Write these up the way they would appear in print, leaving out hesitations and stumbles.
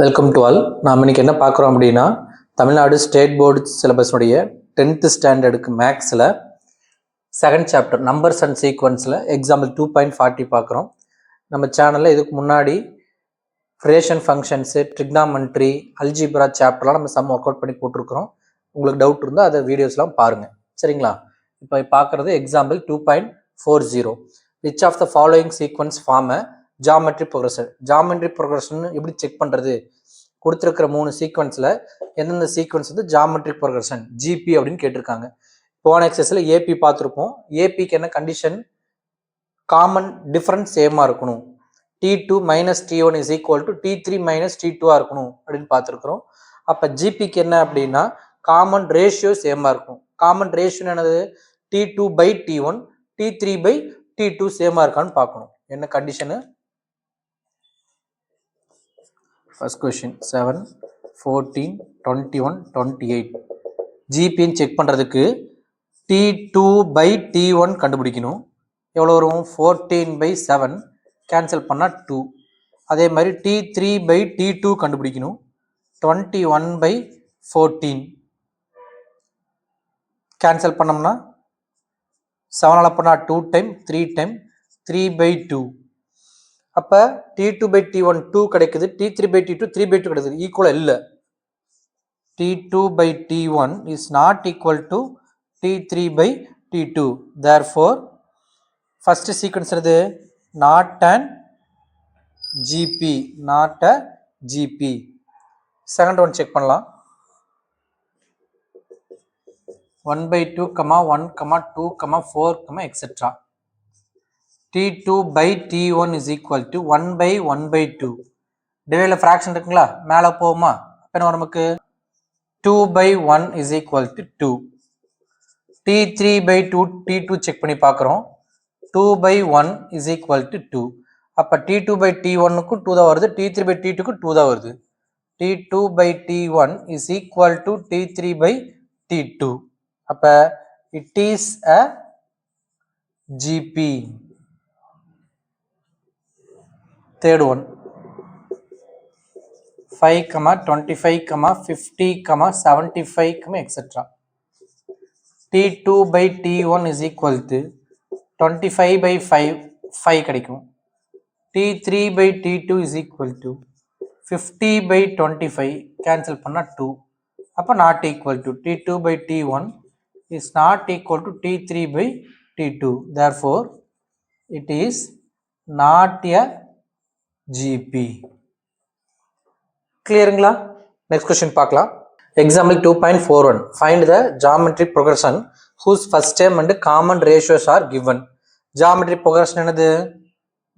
Welcome to all. நாம் இன்றைக்கி என்ன பார்க்குறோம் அப்படின்னா, தமிழ்நாடு ஸ்டேட் போர்டு சிலபஸுடைய 10th ஸ்டாண்டர்டுக்கு மேக்ஸில் செகண்ட் சாப்டர் நம்பர்ஸ் அண்ட் சீக்வன்ஸில் எக்ஸாம்பிள் 2.40 பார்க்குறோம். நம்ம சேனலில் இதுக்கு முன்னாடி ஃப்ரேஷன் ஃபங்க்ஷன்ஸு, ட்ரிக்னாமெண்ட்ரி, அல்ஜிப்ரா சாப்டர்லாம் நம்ம சம் ஒர்க் அவுட் பண்ணி போட்டிருக்கிறோம். உங்களுக்கு டவுட் இருந்தால் அதை வீடியோஸ்லாம் பாருங்கள், சரிங்களா? இப்போ பார்க்குறது example 2.40. Which of the following sequence form geometry progression. Geometry progression எப்படி செக் பண்ணுறது? கொடுத்துருக்கிற 3 சீக்வன்ஸில் எந்தெந்த சீக்வன்ஸ் வந்து ஜாமெட்ரிக் ப்ரொக்ரஷன் ஜிபி அப்படின்னு கேட்டிருக்காங்க. போன எக்ஸஸில் ஏபி பார்த்துருப்போம். ஏபிக்கு என்ன கண்டிஷன்? காமன் டிஃபரன்ஸ் சேமாக இருக்கணும். T2 minus T1 is equal to T3 minus T2 இருக்கணும் அப்படின்னு பார்த்துருக்குறோம். அப்போ ஜிபிக்கு என்ன அப்படின்னா காமன் ரேஷியோ சேமாக இருக்கும். காமன் ரேஷியோ என்னது? T2 by T1, T3 by T2 சேமாக இருக்கான்னு பார்க்கணும். என்ன கண்டிஷனு? ஃபர்ஸ்ட் கொஷின் 7, 14, 21, 28 ஜிபின்னு செக் பண்ணுறதுக்கு T2 பை T1 கண்டுபிடிக்கணும். எவ்வளோ வரும்? 14 பை 7 கேன்சல் பண்ணால் 2. அதே மாதிரி T3 பை T2 கண்டுபிடிக்கணும். 21 பை 14 கேன்சல் பண்ணோம்னா 7 பண்ணால் 2 டைம் 3 டைம் 3 பை 2. அப்போ T2 பை T1 2 கிடைக்குது, T3 பை T2 3 பை 2 கிடைக்குது. ஈக்குவலாக இல்லை. T2 by T1 is not equal to T3 by T2. Therefore, first sequence is not an GP, not a GP. Second one check பண்ணலாம். 1 by 2, 1, 2, 4, etc. T2 by T1 is equal to 1 by 1 by 2. டிவைடில் fraction இருக்குங்களா? மேலே போகுமா? அப்போ நமக்கு 2 by 1 is equal to 2. T3 by 2, T2 check பண்ணி பார்க்குறோம். 2 by 1 is equal to 2. அப்போ T2 by T1க்கு 2 தான் வருது, T3 by T2க்கு 2 தான் வருது. T2 by T1 is equal to T3 by T2. அப்போ it is a GP. Third one 5, 25, 50, 75, etc. T2 by T1 is equal to 25 by 5 கிடைக்கும். T3 by T2 is equal to 50 by 25 cancel பண்ணா 2. அப்போ not equal to T2 by T1 is not equal to T3 by T2. Therefore, it is not a GP. கிளியருங்களா? Next question பார்க்கலாம். Example 2.41. Find the geometric progression whose first term and common ratios are given. Geometric progression என்னது?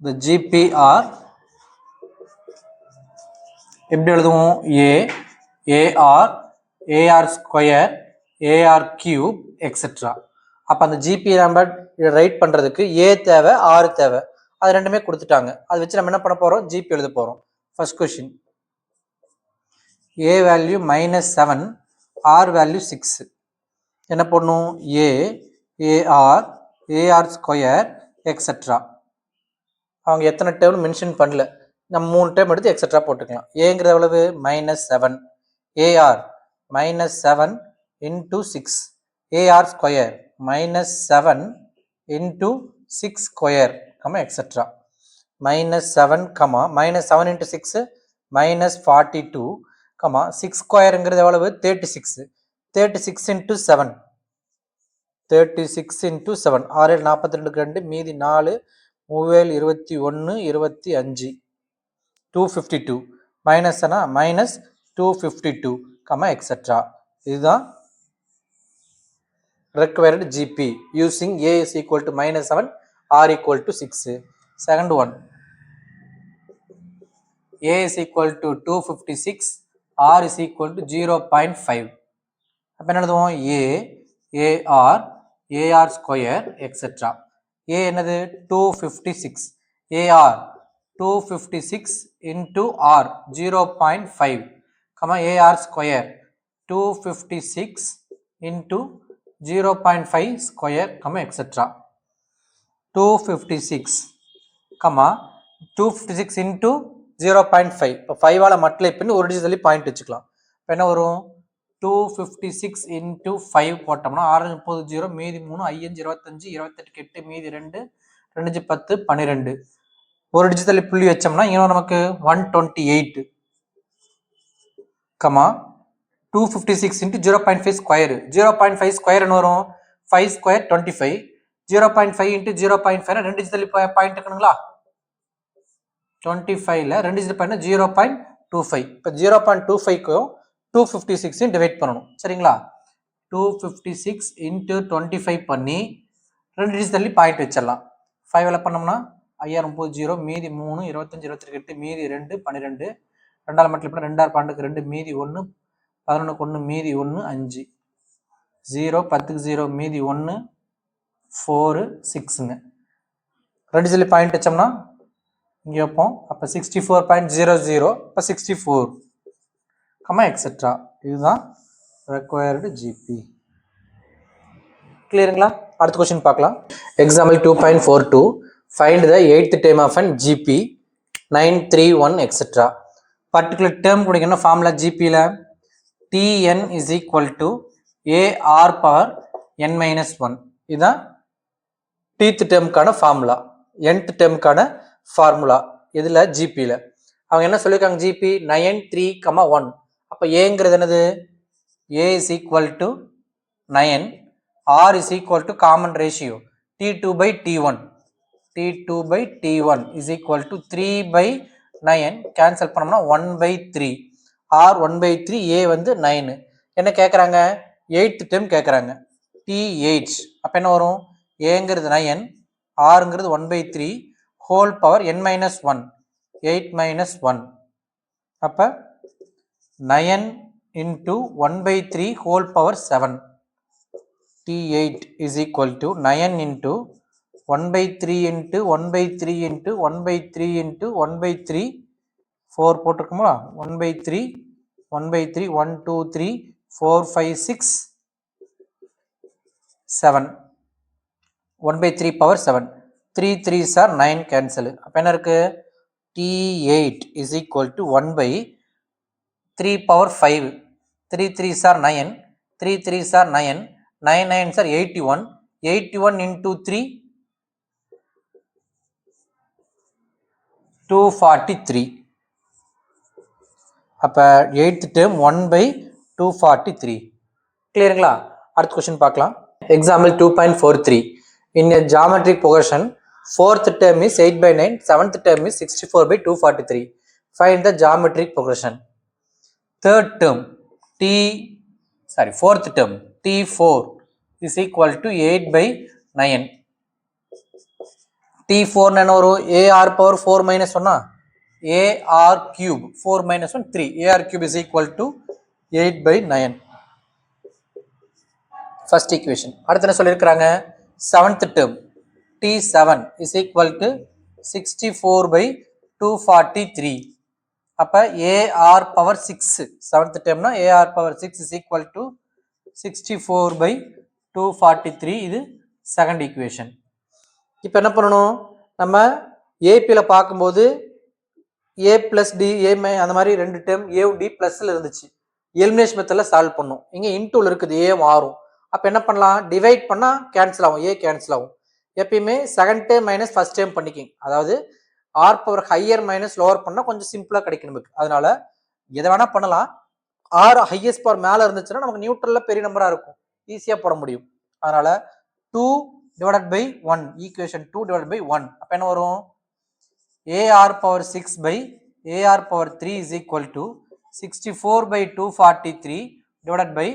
the GPR எப்படி எழுதுவோம்? AR AR square AR cube etcetera. அப்போ அந்த GB number right பண்ணுறதுக்கு ஏ தேவை, R தேவை. அது ரெண்டுமே கொடுத்துட்டாங்க. அதை வச்சு நம்ம என்ன பண்ண போகிறோம்? ஜிபி எழுத போகிறோம். First question A value -7, R value 6. என்ன பண்ணும்? AR square etcetera. அவங்க எத்தனை டேர்ம் மென்ஷன் பண்ணல, நம்ம 3 டேர்ம் எடுத்து எக்ஸெட்ரா போட்டுக்கலாம். ஏங்கிறது எவ்வளவு? -7. AR -7 into 6. AR square -7 into 6 square etcetera. -7, -7 into 6 -42, 6 ஸ்கொயருங்கிறது எவ்வளவு? 36. 36 into 7, 36 into 7, 6 42 2, மீதி 4, 3 21, 25, 252 மைனஸ் -252, எக்ஸெட்ரா. இதுதான் required GP using A is equal to -7, R equal to 6. Second one, A is equal to 256, R is equal to 0.5. அப்போ என்ன எழுதுவோம்? AR square etcetera. A என்னது? 256. AR 256 into R 0.5, AR square 256 into 0.5 square, etcetera. 256, 256 into 0.5. இப்போ 5ஆல் multiply பண்ணி ஒரு digit தள்ளி point வச்சுக்கலாம். இப்போ என்ன வரும் 256 இன்ட்டு 5 போட்டோம்னா 6 30 0 மீதி 3 5 25 28 8 மீதி 2 2 10 12 ஒரு டிஜிட் தள்ளி புள்ளி வச்சோம்னா இங்கே நமக்கு 128 கமா 256 இன்ட்டு 0.5 ஸ்கொயர் 0.5 ஸ்கொயர் என்ன வரும் 5 ஸ்கொயர் 25 0.5 இன்ட்டு 0.5 ரெண்டு டிஜிட் தள்ளி பாயிண்ட் இருக்கணுங்களா 25ல ரெண்டு டிஜிட் பாயிண்ட் 0.25. இப்போ 0.25க்கும் 256 டிவைட் பண்ணணும் சரிங்களா 256 இன்ட்டு 25 பண்ணி ரெண்டு டிஜிட் தள்ளி பாயிண்ட் வச்சிடலாம் 5ல் பண்ணோம்னா 5030 மீதி 3 25 28 மீதி 2 12 ரெண்டால் மல்டிப்ளை பண்ண 2 12 2 மீதி 1 11 1 மீதி 1 5 0 10 0 மீதி 1 4 6ங்க ரெண்டு சொல்லி பாயிண்ட் வச்சோம்னா இங்கே வைப்போம் அப்போ 64.00 இப்போ 64 கமா எக்ஸெட்ரா இதுதான் ரெக்வயர்டு ஜிபி கிளியருங்களா அடுத்த கொஸ்டின் பார்க்கலாம் example 2.42 find the 8th term of an GP 931 etc. particular term கொடுக்க என்ன formula ஜிபியில் TN is equal to AR power n minus 1 இதுதான் டீத் டேர்முக்கான ஃபார்முலா nth டேர்முக்கான ஃபார்முலா இதில் ஜிபியில் அவங்க என்ன சொல்லியிருக்காங்க ஜிபி 93,1 அப்போ ஏங்கிறது என்னது A is equal to 9 R is equal to common ratio T2 by T1 T2 by T1 is equal to 3 by 9 cancel பண்ணோம்னா 1 by 3 R 1 by 3 A வந்து 9 என்ன கேட்குறாங்க 8th டேர்ம் கேட்குறாங்க T8 அப்போ என்ன வரும் ஏங்கிறது 9 ஆறுங்கிறது 1 by 3 whole power n minus 1 8 minus 1 அப்போ 9 into 1 by 3 whole power 7 T8 is equal to 9 into 1 by 3 into 1 by 3 into 1 by 3 into 1 by 3 4 போட்டிருக்குமா 1 by 3 1 by 3 1 2 3 4 5 6 7 1 by 3 power 7 3 3s are 9 cancel அப்போ என்ன இருக்கு T8 is equal to 1 by 3 power 5 3 3s are 9 3 3s are 9 9 9s are 81 81 into 3 243 அப்போ 8th term 1 by 243 கிளியருங்களா அடுத்த question பார்க்கலாம் example 2.43 in a geometric progression 4th term is 8 by 9 7th term is 64 by 243 find the geometric progression third term fourth term T4 is equal to 8 by 9 T4 என்ன வரும் AR power 4 minus 1 AR cube 4 minus 1 3 AR cube is equal to 8 by 9 first equation அடுத்து என்ன சொல்லியிருக்கிறாங்க 7th term T7 is equal to 64 by 243 அப்போ AR power 6 7th termனா AR power 6 is equal to 64 by 243 இது second equation இப்போ என்ன பண்ணணும் நம்ம ஏபியில் பார்க்கும்போது A plus D A அந்த மாதிரி ரெண்டு டேர்ம் ஏவும் டி ப்ளஸில் இருந்துச்சு எலிமினேஷன் மெத்தடில் சால்வ் பண்ணும் இங்கே இன்டூவில் இருக்குது ஏ மாறும் அப்போ என்ன பண்ணலாம் டிவைட் பண்ணால் கேன்சல் ஆகும் ஏ கேன்சல் ஆகும் எப்பயுமே second term minus first term பண்ணிக்கிங்க அதாவது r power higher minus lower பண்ணால் கொஞ்சம் சிம்பிளாக கிடைக்கும் நமக்கு அதனால எதை வேணால் பண்ணலாம் ஆர் ஹையஸ்ட் பவர் மேலே இருந்துச்சுன்னா நமக்கு நியூட்ரலில் பெரிய நம்பராக இருக்கும் ஈஸியாக போட முடியும் அதனால 2 divided by 1 equation 2 divided by 1 அப்போ என்ன வரும் AR power 6 by AR power 3 is equal to 64 by 243 divided by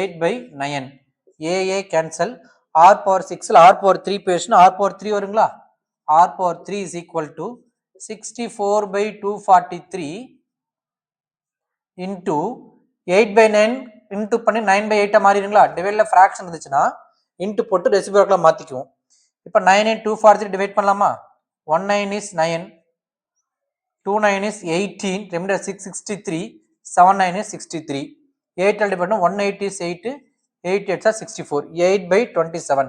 8 by 9 AA cancel R power 6 R power 3 பேசுனா R power 3 வருங்களா R power 3 is equal to 64 by 243 into 8 by 9 into பண்ணி 9 by 8 மாறிடுங்களா டிவைட்ல fraction இருந்துச்சுன்னா into போட்டு ரெசிபிரோக்கில் மாற்றிக்குவோம் இப்போ 9 and 243 divide பண்ணலாமா 1 9 is 9 2 9 is 18 remainder 663 7 9 is 63 8 all divide பண்ணா 180 is 8 8 8s are 64 8 by 27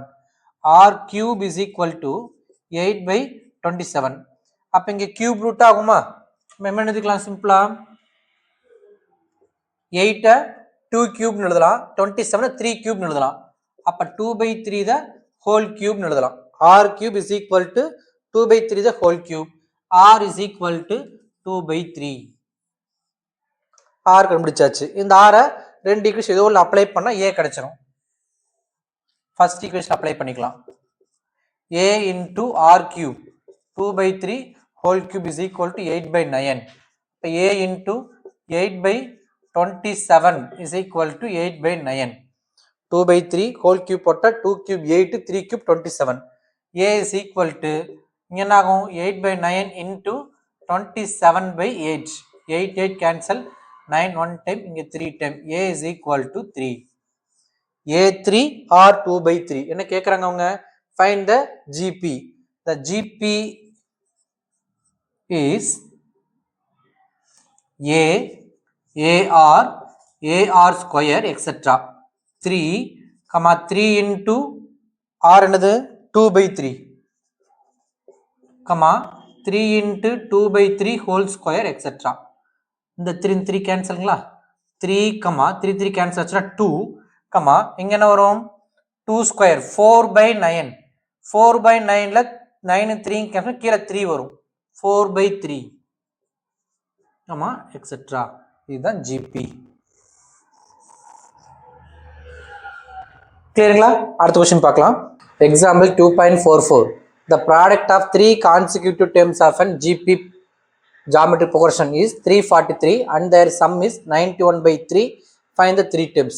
r cube is equal to 8 by 27 அப்போ இங்கே cube root ஆகுமா நம்ம என்ன எழுதிக்கலாம் சிம்பிளா 8 2 cube எழுதலாம் 27 3 cube எழுதலாம் அப்ப 2/3 the whole cube எழுதலாம் r cube is equal to 2/3 the whole cube r is equal to 2/3 r கண்டுபிடிச்சாச்சு இந்த r ரெண்டு ஈக்குவேஷன் ஏதோ ஒன்று அப்ளை பண்ணா a கிடைச்சிரும் ஃபர்ஸ்ட் ஈக்குவேஷன் அப்ளை பண்ணிக்கலாம் a into r cube 2/3 whole cube is equal to 8/9 இப்போ a into 8/27 is equal to 8/9 2/3 whole cube போட்டா 2 cube 8 3 cube 27 a is equal to இங்க என்ன ஆகும் 8/9 into 27/8 8 8 cancel 9 1 time இங்க 3 time a is equal to 3 a3 or 2/3 என்ன கேக்குறாங்க அவங்க find the gp is ar square etc 3 3 into r என்னது 2/3 3 into 2/3 whole square etc இந்த 3 கேன்சல்ங்களா 3 3 கேன்சல் ஆச்சுனா 2 இங்க என்ன வரும் 2 ஸ்கொயர் 4/9 4/9ல 9 3 கேன்சல் கீழ 3 வரும் 4/3 எக்ஸெட்ரா இதுதான் ஜிபி கிளியருங்களா அடுத்த क्वेश्चन பார்க்கலாம் example 2.44 the product of three consecutive terms of an gp geometric progression is 343 and their sum is 91/3 find the three terms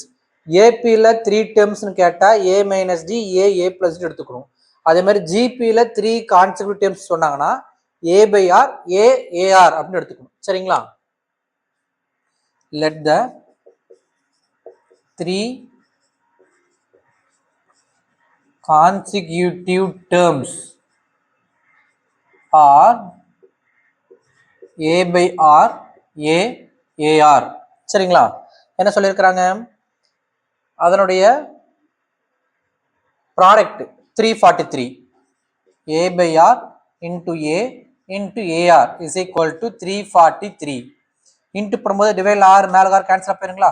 AP ல 3 terms னு கேட்டா a minus d a plus d எடுத்துக்கணும் அதே மாதிரி GP ல 3 consecutive terms சொன்னாங்கன்னா a/r ar அப்படி எடுத்துக்கணும் சரிங்களா let the 3 consecutive terms are a/r ar சரிங்களா என்ன சொல்லியிருக்கிறாங்க அதனுடைய product 343 a/r into a into ar is equal to 343 into பண்ணும்போது டிவைட் r மேல r கேன்சல் ஆயிடுங்களா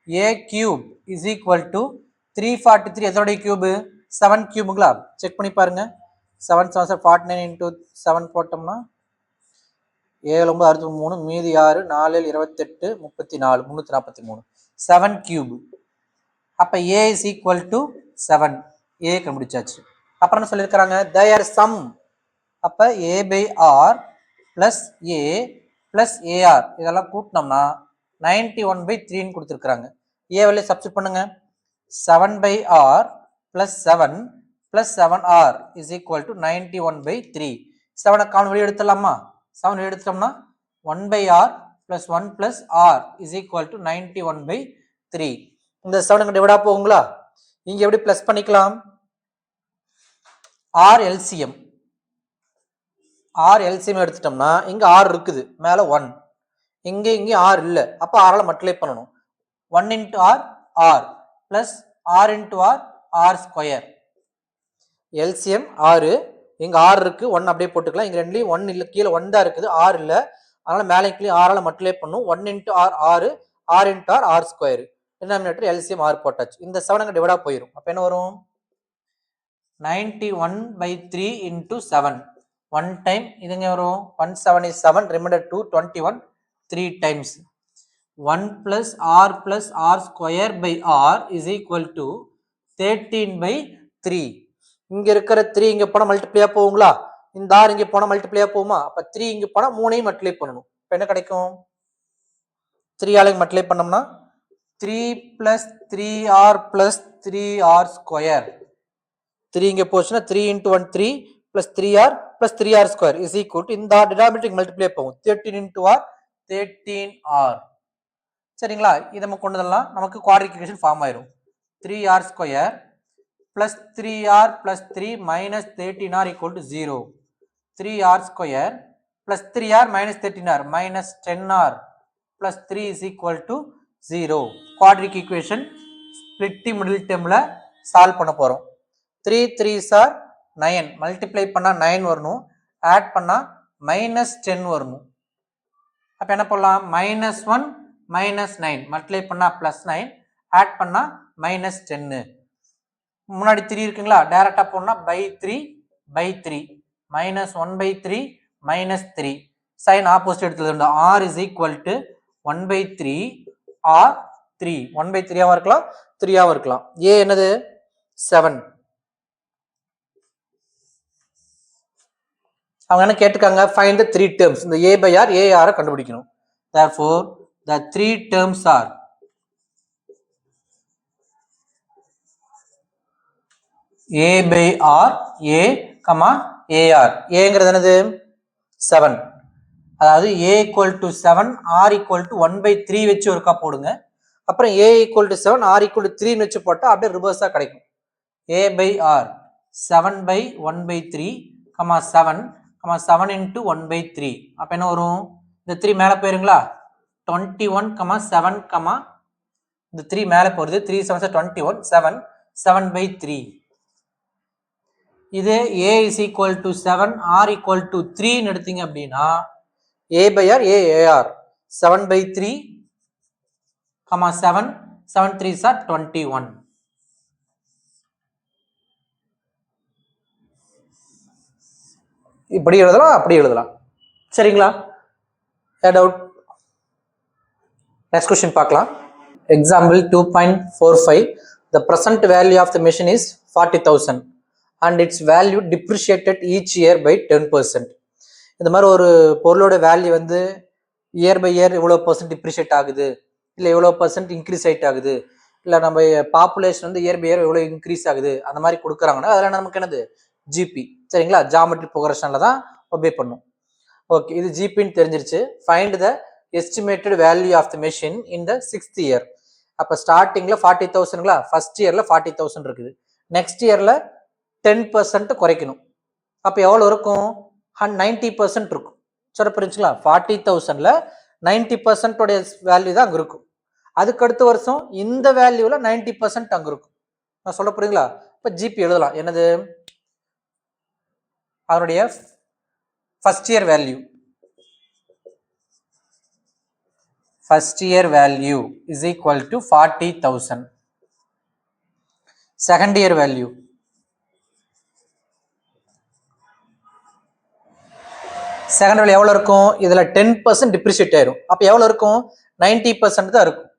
a cube is equal to 343 எதோட கியூப் 7 கியூப்ங்களா செக் பண்ணி பாருங்க 7 7 49 into 7 போட்டோம்னா 7 9 63 மீதி 6 4 28 34 343 7 கியூப் அப்ப a is equal to 7 a கண்டுபிடிச்சாச்சு அப்புறம் என்ன சொல்லிருக்காங்க their sum அப்ப a/r plus a plus ar இதெல்லாம் கூட்டினோம்னா 91/3 ன்னு கொடுத்திருக்காங்க a வேல்யூ சப்ஸ்டிட் பண்ணுங்க 7/r plus 7 plus 7r is equal to 91/3 7 common வெளிய எடுத்துடலாமா 7 வெளிய எடுத்துட்டோம்னா 1/r plus 1 plus r is equal to 91/3 இந்த 7 டிவைட் போகுங்களா இங்க எப்படி பிளஸ் பண்ணிக்கலாம் r LCM எடுத்துட்டோம்னா இங்க r இருக்குது மேல 1 இங்க r இல்ல அப்ப r ஆல மல்டிப்ளை பண்ணனும் 1 into r plus r into r square LCM 6 இங்க r இருக்கு 1 அப்படியே போட்டுக்கலாம் இங்க ரெண்டுலயும் 1 இல்ல கீழ 1 தான் இருக்குது r இல்ல அதனால மேலே கீழ r ஆல மல்டிப்ளை பண்ணும் 1 into r r into r square denominator LCM r போட்டாச்சு இந்த 7 அங்க டிவைட் போயிடும் அப்ப என்ன வரும் 91/3 into 7 1 time இதுங்க வரும் 177 remainder 2 21 3 times 1 plus r square by r is equal to 13/3 இங்க இருக்கிற 3 இங்க போனா மல்டிப்ளை போகுங்களா இந்த r இங்க போனா மல்டிப்ளை போகுமா அப்ப 3 இங்க போனா 3 ஐயும் மல்டிப்ளை பண்ணனும் அப்ப என்ன கிடைக்கும் 3 ஆல மல்டிப்ளை பண்ணோம்னா 3 plus 3r plus 3r square 3 இங்க போச்சுனா 3 into 1 3 plus 3r plus 3r square is equal to இந்த denominator மல்டிப்ளை போகும் 13 into r 13r சரிங்களா இத நம்ம கொண்டு வரலாம் நமக்கு குவாட்ரிக் ஈக்குவேஷன் ஃபார்ம் ஆயிரும் 3r square plus 3r plus 3 minus 13r equal to 0 3r square plus 3r minus 13r minus 10r plus 3 is equal to 0 quadratic equation split middle termல solve பண்ண போறோம் 3 3s are 9 multiply பண்ணா 9 வரணும் add பண்ணா minus 10 வரணும் அப்போ என்ன பண்ணலாம் -1 -9 மல்டிப்ளை பண்ணா +9 ஆட் பண்ணா -10 முன்னாடி 3 இருக்குங்களா டைரக்டா போனா /3 -1/3 -3 சைன் ஆப்போசிட் எடுத்துட்டு r is equal to 1/3 or 3 1/3 ஆவா இருக்கலாம் 3 ஆவா இருக்கலாம் a என்னது 7 அவங்க என்ன கேட்டிருக்காங்க find the 3 terms இந்த a by r a r கண்டுபிடிக்கணும் therefore the 3 terms are a by r a comma ar aங்கிறது என்னது 7 அதாவது a equal to 7 r equal to 1/3 வச்சு ஒருக்கா போடுங்க அப்புறம் a equal to 7 r equal to 3 வச்சு போட்டா அப்படியே ரிவர்ஸா கிடைக்கும் a by r 7/1/3 7 into 1/3 அப்ப என்ன வரும் இந்த 3 மேல போயிருங்களா 21 7 இந்த 3 மேல போறது 3 7 21 7/3 இது a is equal to 7 r equal to 3 ன்னு எடுத்தீங்க அப்படின்னா a by r a ar 7/3 7 7 3s are 21 இப்படி எழுதலாம் அப்படி எழுதலாம் சரிங்களா டவுட் நெக்ஸ்ட் क्वेश्चन பார்க்கலாம் example 2.45 the present value of the machine is 40,000 and its value depreciated each year by 10%. இந்த மாதிரி ஒரு பொருளோட வேல்யூ வந்து இயர் பை இயர் எவ்வளோ % டிப்ரிஷியேட் ஆகுது இல்லை எவ்வளோ % இன்க்ரீஸ் ஆகிட்டு ஆகுது இல்லை நம்ம பாப்புலேஷன் வந்து இயர் பை இயர் எவ்வளோ இன்க்ரீஸ் ஆகுது அந்த மாதிரி கொடுக்குறாங்கன்னா அதில் நமக்கு என்னது ஜிபி சரிங்களா ஜாமெட்ரி ப்ரோக்ரஷனில் தான் ஒபே பண்ணும் ஓகே இது ஜிபின்னு தெரிஞ்சிருச்சு find the estimated value of the machine in the 6th year அப்போ ஸ்டார்டிங்கில் 40,000ங்களா ஃபர்ஸ்ட் இயரில் 40,000 இருக்குது நெக்ஸ்ட் இயரில் 10% குறைக்கணும் அப்போ எவ்வளோ இருக்கும் 90% இருக்கும் சொல்ல புரிஞ்சுங்களா 40,000ல 90% உடைய வேல்யூ தான் அங்கே இருக்கும் அதுக்கு அடுத்த வருஷம் இந்த வேல்யூவில் 90% அங்கே இருக்கும் நான் சொல்ல புரியுங்களா இப்போ ஜிபி எழுதலாம் என்னது அதனுடைய first year value is equal to 40,000 second year value second value எவ்வளோ இருக்கும் இதில் 10% டிப்ரிஷியேட் ஆயிரும் அப்போ எவ்வளோ இருக்கும் 90% தான் இருக்கும்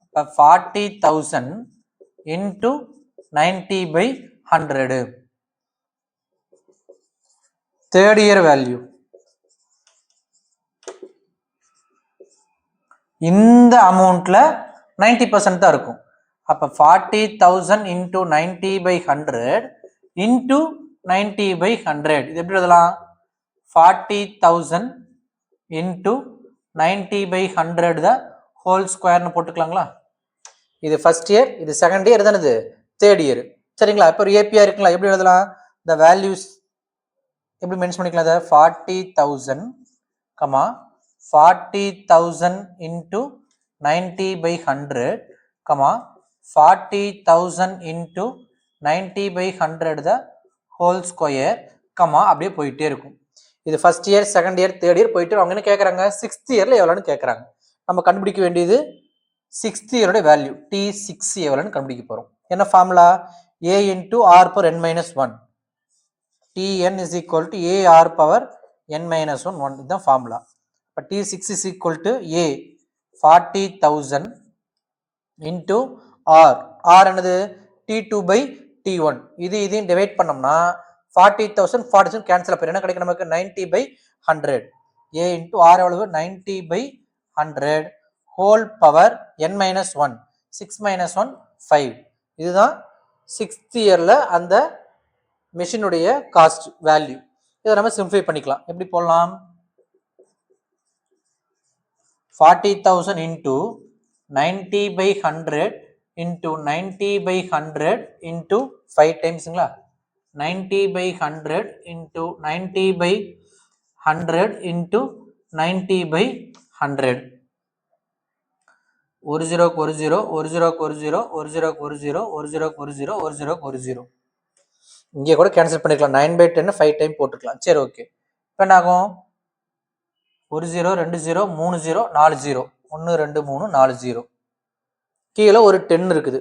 இப்போ 40,000 into 90/100 தேர்ட் இயர் வேல்யூ இந்த அமௌண்ட்ல 90% தான் இருக்கும் அப்போ 40,000 into 90/100 into 90/100 இது எப்படி எழுதலாம் 40,000 into 90/100 the whole square னு போட்டுக்கலாங்களா இது ஃபர்ஸ்ட் இயர் இது செகண்ட் இயர் தானது தேர்ட் இயர் சரிங்களா இப்போ ஒரு ஏபிஆர் இருக்குங்களா எப்படி எழுதலாம் the values எப்படி மென்ஷன் பண்ணிக்கலாம் அதை 40,000 40,000 into 90/100 40,000 into 90/100 the whole square அப்படியே போயிட்டே இருக்கும் இது first year second year third year போயிட்டு அவங்க என்ன கேட்குறாங்க 6th இயர்ல எவ்வளோன்னு கேட்குறாங்க நம்ம கண்டுபிடிக்க வேண்டியது 6th இயரோட வேல்யூ T6 எவ்வளோன்னு கண்டுபிடிக்க போகிறோம் என்ன formula a into r power n-1 Tn is equal to ar power n-1 இதுதான் ஃபார்முலா இப்போ T6 is equal to a 40,000 into r என்னது T2/T1 இதையும் டிவைட் பண்ணோம்னா 40,000 40,000 கேன்சல் பண்ணி என்ன கிடைக்கும் நமக்கு 90/100 a into r எவ்வளவு 90/100 ஹோல் பவர் n-1 6 - 1 5 இதுதான் 6th இயர்ல அந்த மெஷினுடைய காஸ்ட் வேல்யூ இதை நம்ம சிம்பிளிஃபை பண்ணிக்கலாம் எப்படி போடலாம் 40,000 into 90/100 into 90/100 into 5 டைம்ஸ்ங்களா 90/100 into 90/100 into 90/100 ஒரு 0 ஒரு 0 ஒரு 0 ஒரு 0 ஒரு 0 ஒரு 0 ஒரு 0 ஒரு 0 ஒரு 0 ஒரு 0 இங்கே கூட கேன்சல் பண்ணிக்கலாம் 9/10 5 டைம் போட்டுக்கலாம் சரி ஓகே இப்போ என்ன ஆகும் 1 0 2 0 3 0 4 0 1 2 3 4 0 கீழே ஒரு 10 இருக்குது.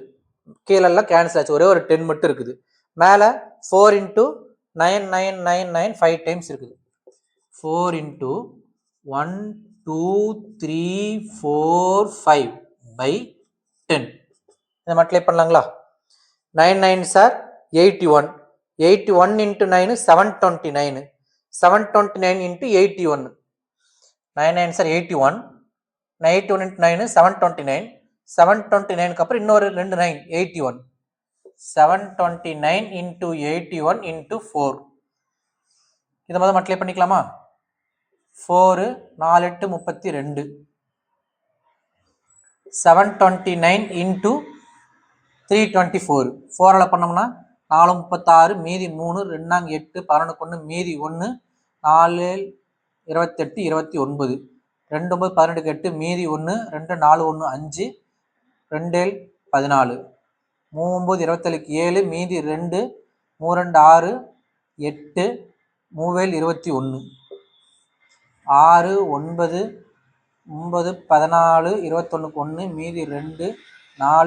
கீழே எல்லாம் கேன்சல் ஆச்சு, ஒரே ஒரு 10 மட்டும் இருக்குது. மேலே 4 into 9 9 9 9 5 டைம்ஸ் இருக்குது. 4 into 1 2 3 4 5 by 10. இதை multiply பண்ணலாங்களா? 9 9s are 81. 81 into 9 729. 729 into 81. 9 9s are 81. 81 into 9 729. 729 அப்புறம் இன்னொரு 2 9 81. 729 into 81 into 4. இதை முதல்ல மல்டிப்ளை பண்ணிக்கலாமா? 4 4 8 32. 729 into 324. 4ஆல் பண்ணோம்னா 4 36 மீதி 3 2 8 11 1 மீதி 1 4 28 29 2 9 18 8 மீதி 1 2 4 1 5 2 14 3 9 27 7 மீதி 2 3 2 6 8 3 21 6 9 9 14 21 1 மீதி 2 4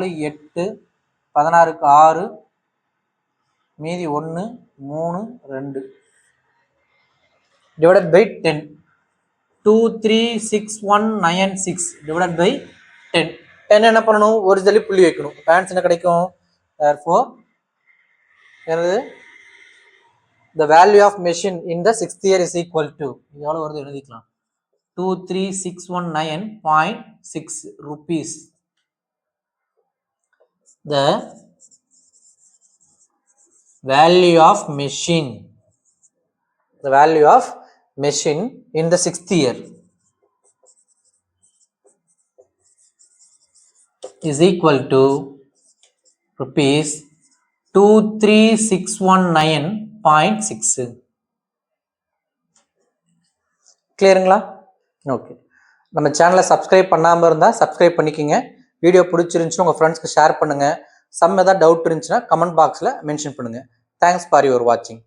8 16க்கு 6 மீதி 1 3 2 divided by 10. 2 3 6 1 9 6 divided by 10. 10 என்ன பண்ணணும்? ஒரு தள்ளி புள்ளி வைக்கணும். ஆன்சர் என்ன கிடைக்கும்? therefore என்னது the value of machine in the 6th year is equal to எவ்வளவு வருது எழுதிக்கலாம். 23619.6 rupees. The value of machine in the 6th year is equal to rupees 23619.6. கிளியருங்களா? Okay. நம்ம சேனலை சப்ஸ்கிரைப் பண்ணாமல் இருந்தால் சப்ஸ்கிரைப் பண்ணிக்கோங்க. வீடியோ பிடிச்சிருந்துச்சுன்னா உங்கள் ஃப்ரெண்ட்ஸ்க்கு ஷேர் பண்ணுங்கள். சம் ஏதாவது டவுட் இருந்துச்சுன்னா கமெண்ட் பாக்ஸில் மென்ஷன் பண்ணுங்கள். தேங்க்ஸ் ஃபார் யுவர் வாட்சிங்.